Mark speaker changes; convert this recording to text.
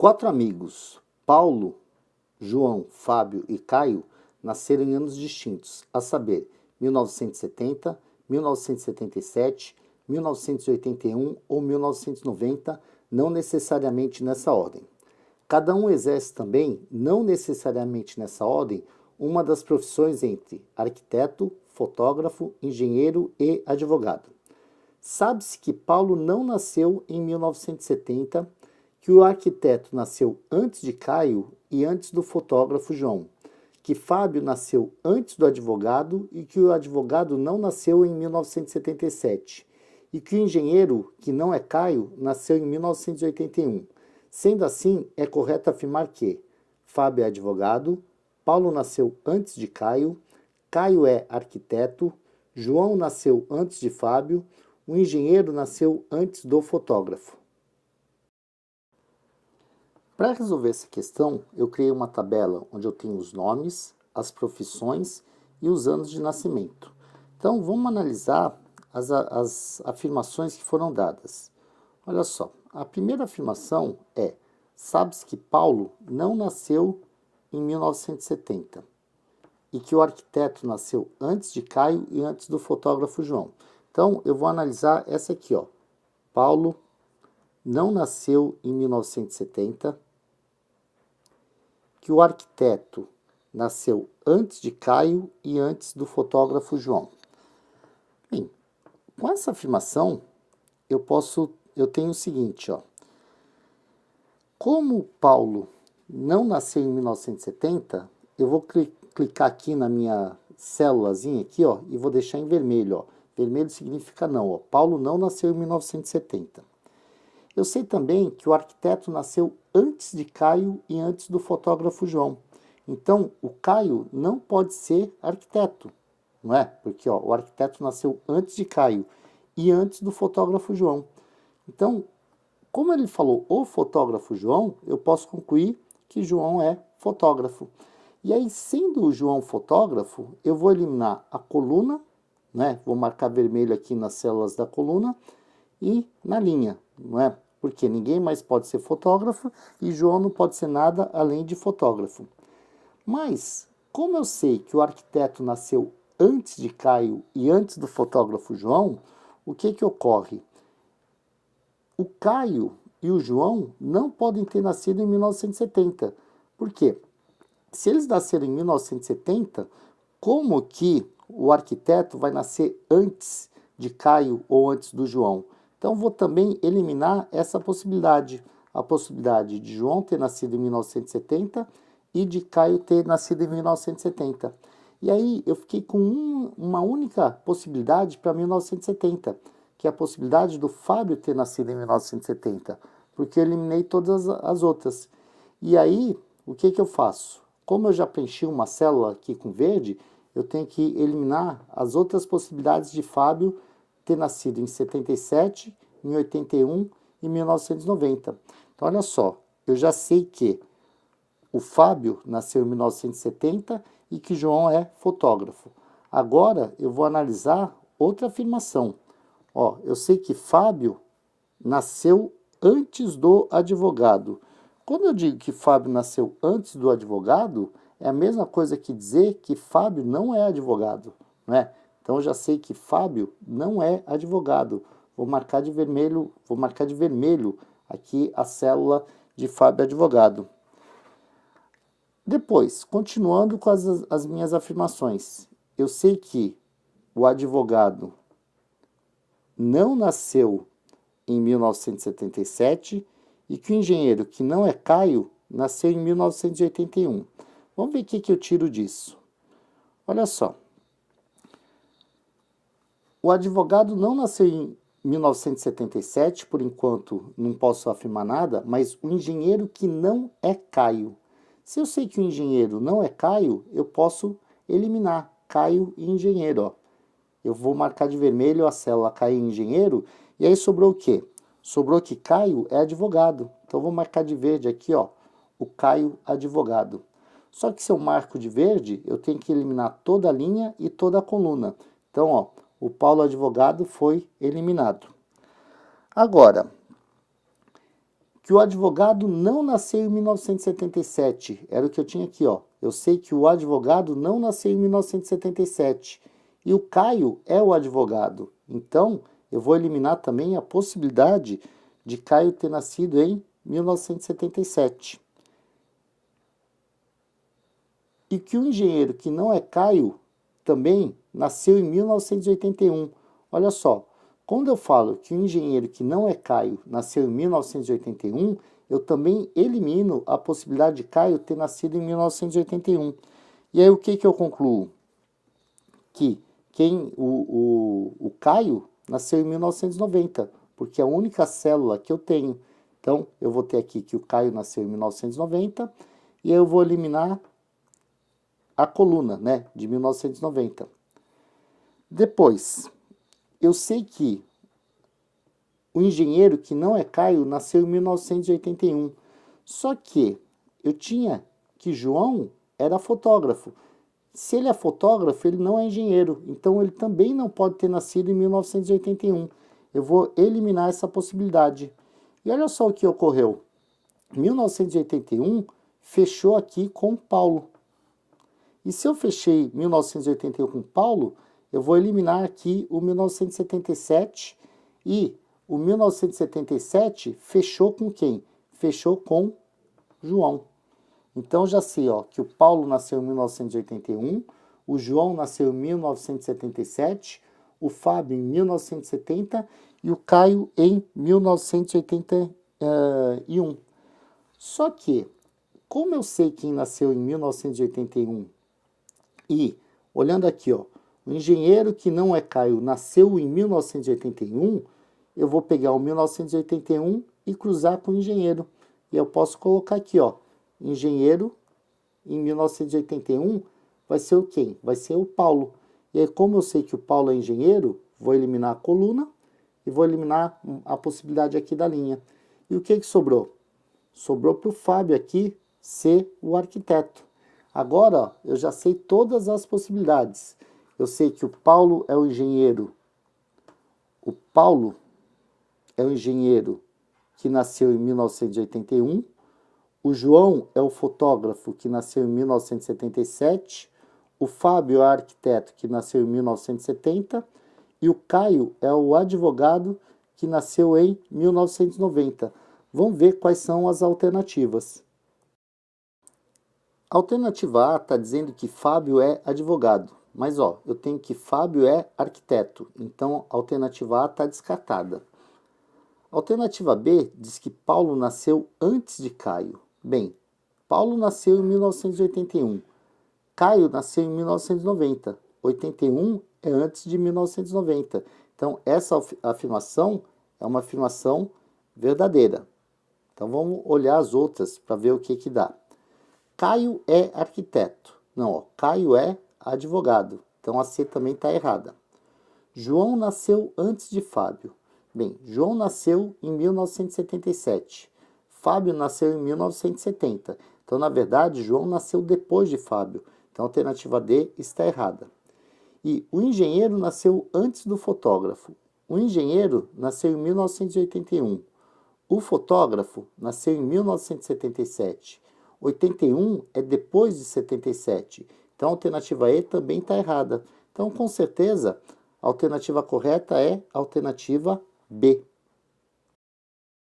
Speaker 1: Quatro amigos, Paulo, João, Fábio e Caio, nasceram em anos distintos, a saber, 1970, 1977, 1981 ou 1990, não necessariamente nessa ordem. Cada um exerce também, não necessariamente nessa ordem, uma das profissões entre arquiteto, fotógrafo, engenheiro e advogado. Sabe-se que Paulo não nasceu em 1970, que o arquiteto nasceu antes de Caio e antes do fotógrafo João, que Fábio nasceu antes do advogado e que o advogado não nasceu em 1977, e que o engenheiro, que não é Caio, nasceu em 1981. Sendo assim, é correto afirmar que Fábio é advogado, Paulo nasceu antes de Caio, Caio é arquiteto, João nasceu antes de Fábio, o engenheiro nasceu antes do fotógrafo. Para resolver essa questão, eu criei uma tabela onde eu tenho os nomes, as profissões e os anos de nascimento. Então, vamos analisar as afirmações que foram dadas. Olha só, a primeira afirmação é: sabe-se que Paulo não nasceu em 1970 e que o arquiteto nasceu antes de Caio e antes do fotógrafo João. Então, eu vou analisar essa aqui, ó. Paulo não nasceu em 1970, que o arquiteto nasceu antes de Caio e antes do fotógrafo João. Bem, com essa afirmação, eu tenho o seguinte, ó. Como Paulo não nasceu em 1970, eu vou clicar aqui na minha célulazinha aqui, ó, e vou deixar em vermelho, ó. Vermelho significa não, ó. Paulo não nasceu em 1970. Eu sei também que o arquiteto nasceu antes de Caio e antes do fotógrafo João. Então, o Caio não pode ser arquiteto, não é? Porque ó, o arquiteto nasceu antes de Caio e antes do fotógrafo João. Então, como ele falou o fotógrafo João, eu posso concluir que João é fotógrafo. E aí, sendo o João fotógrafo, eu vou eliminar a coluna, né? Vou marcar vermelho aqui nas células da coluna e na linha, não é? Porque ninguém mais pode ser fotógrafo e João não pode ser nada além de fotógrafo. Mas, como eu sei que o arquiteto nasceu antes de Caio e antes do fotógrafo João, o que ocorre? O Caio e o João não podem ter nascido em 1970. Por quê? Se eles nasceram em 1970, como que o arquiteto vai nascer antes de Caio ou antes do João? Então, vou também eliminar essa possibilidade. A possibilidade de João ter nascido em 1970 e de Caio ter nascido em 1970. E aí, eu fiquei com uma única possibilidade para 1970, que é a possibilidade do Fábio ter nascido em 1970, porque eu eliminei todas as outras. E aí, o que eu faço? Como eu já preenchi uma célula aqui com verde, eu tenho que eliminar as outras possibilidades de Fábio ter nascido em 77, em 81 e 1990. Então, olha só, eu já sei que o Fábio nasceu em 1970 e que João é fotógrafo. Agora, eu vou analisar outra afirmação. Ó, eu sei que Fábio nasceu antes do advogado. Quando eu digo que Fábio nasceu antes do advogado, é a mesma coisa que dizer que Fábio não é advogado, não é? Então, eu já sei que Fábio não é advogado. Vou marcar de vermelho aqui a célula de Fábio advogado. Depois, continuando com as minhas afirmações. Eu sei que o advogado não nasceu em 1977 e que o engenheiro, que não é Caio, nasceu em 1981. Vamos ver o que eu tiro disso. Olha só. O advogado não nasceu em 1977, por enquanto não posso afirmar nada, mas o engenheiro que não é Caio. Se eu sei que o engenheiro não é Caio, eu posso eliminar Caio e engenheiro. Ó. Eu vou marcar de vermelho a célula Caio e engenheiro, e aí sobrou o quê? Sobrou que Caio é advogado. Então, eu vou marcar de verde aqui, ó, o Caio advogado. Só que se eu marco de verde, eu tenho que eliminar toda a linha e toda a coluna. Então, ó, o Paulo advogado foi eliminado. Agora, Que o advogado não nasceu em 1977. Era o que eu tinha aqui, ó. Eu sei que o advogado não nasceu em 1977. E o Caio é o advogado. Então, eu vou eliminar também a possibilidade de Caio ter nascido em 1977. E que o engenheiro que não é Caio também nasceu em 1981. Olha só, quando eu falo que o engenheiro que não é Caio nasceu em 1981, eu também elimino a possibilidade de Caio ter nascido em 1981. E aí o que eu concluo? Que o Caio nasceu em 1990, porque é a única célula que eu tenho. Então, eu vou ter aqui que o Caio nasceu em 1990 e eu vou eliminar a coluna, né, de 1990. Depois, eu sei que o engenheiro que não é Caio nasceu em 1981. Só que eu tinha que João era fotógrafo. Se ele é fotógrafo, ele não é engenheiro. Então ele também não pode ter nascido em 1981. Eu vou eliminar essa possibilidade. E olha só o que ocorreu. 1981 fechou aqui com Paulo. E se eu fechei 1981 com Paulo, eu vou eliminar aqui o 1977 e o 1977 fechou com quem? Fechou com João. Então já sei, ó, que o Paulo nasceu em 1981, o João nasceu em 1977, o Fábio em 1970 e o Caio em 1981. Só que, como eu sei quem nasceu em 1981 e, olhando aqui, ó, o engenheiro que não é Caio nasceu em 1981, eu vou pegar o 1981 e cruzar com o engenheiro. E eu posso colocar aqui, ó, engenheiro em 1981 vai ser o quem? Vai ser o Paulo. E aí, como eu sei que o Paulo é engenheiro, vou eliminar a coluna e vou eliminar a possibilidade aqui da linha. E o que sobrou? Sobrou para o Fábio aqui ser o arquiteto. Agora, ó, eu já sei todas as possibilidades. Eu sei que o Paulo é o engenheiro. O Paulo é o engenheiro que nasceu em 1981. O João é o fotógrafo que nasceu em 1977. O Fábio é o arquiteto que nasceu em 1970. E o Caio é o advogado que nasceu em 1990. Vamos ver quais são as alternativas. A alternativa A está dizendo que Fábio é advogado, mas ó, eu tenho que Fábio é arquiteto, então a alternativa A está descartada. A alternativa B diz que Paulo nasceu antes de Caio. Bem, Paulo nasceu em 1981, Caio nasceu em 1990, 81 é antes de 1990. Então essa afirmação é uma afirmação verdadeira. Então vamos olhar as outras para ver o que dá. Caio é arquiteto. Não, ó, Caio é advogado. Então a C também está errada. João nasceu antes de Fábio. Bem, João nasceu em 1977. Fábio nasceu em 1970. Então, na verdade, João nasceu depois de Fábio. Então a alternativa D está errada. E o engenheiro nasceu antes do fotógrafo. O engenheiro nasceu em 1981. O fotógrafo nasceu em 1977. 81 é depois de 77. Então a alternativa E também está errada. Então, com certeza, a alternativa correta é a alternativa B.